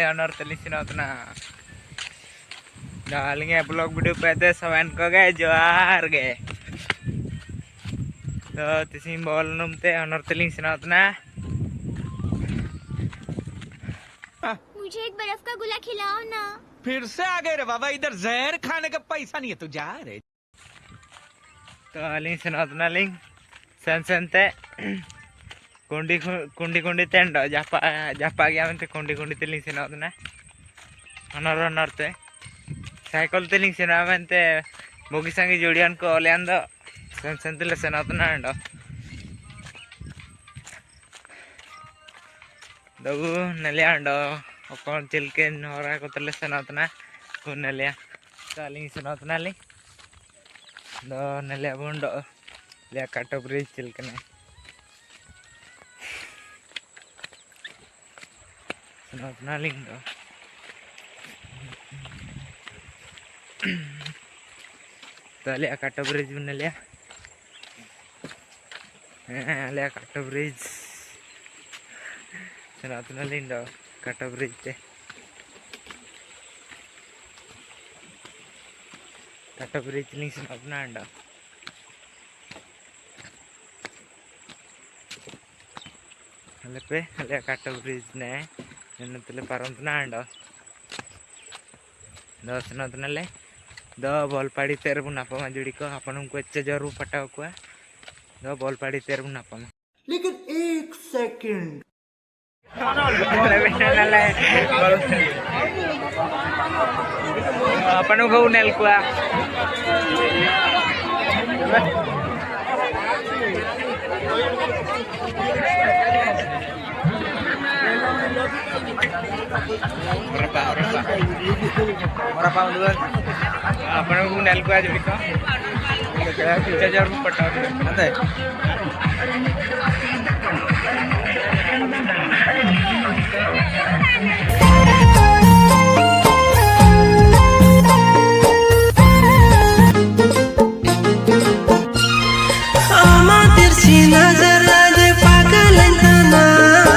honor telisinoutna. Dalinge blog video pete sawan ko ge joar ge. तो तिसी ball नमते honor telisinoutna. मुझे एक बर्फ का गोला खिलाओ ना। फिर से आ गए रे बाबा, इधर जहर खाने का पैसा नहीं है, तू जा रे। तो लिंग सिनाउतना लिंग सनसनते कुंडी कुंडी कुंडी तेंडो जापा जापा गया मनते कुंडी कुंडी ते लिंग सिनाउतना honor honor ते साइकिल ते लिंग सिना मनते बोगी संगे जोड़ियान को ओलेन दो सनसनते ले सिनाउतना अंडो दगु नलिया अंडो ओकन चिलके नोरा को तले सिनाउतना को नलिया तो लिंग सिनाउतना लिंग दो नलिया बुंडो लिया काटो ब्रिज चिलकने सिनाउतना लिंग दो तो लिया काटो ब्रिज बन लिया लिया काटो ब्रिज सिनाउतना लिंग दो काटो ब्रिज ते काटो ब्रिज लिंग सिनाउतना अंडो हले काटो ब्रिज ने नतले पारंतना अंडो दो सिनाउतना ले दो बॉल पाड़ी तेर बुना पमा जुड़ी को अपन को अच्छे जरूर पटाव को दो बॉल पाड़ी तेर बुना पमा लेकिन एक सेकंड अपन को नेल को berapa duluan apa nunggu nel gua aja gitu kayak bisa jarum peta nanti amatir si nazar aja pakalan tanah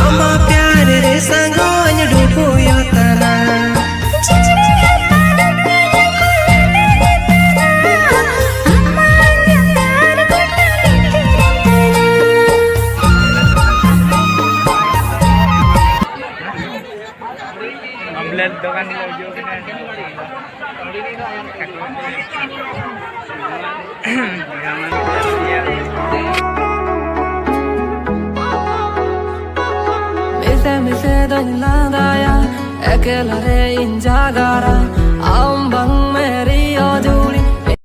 ama pyar re sangonya dupo yotana ambil dokan di lojo Mise dan landaya ekela re injagara ambang mere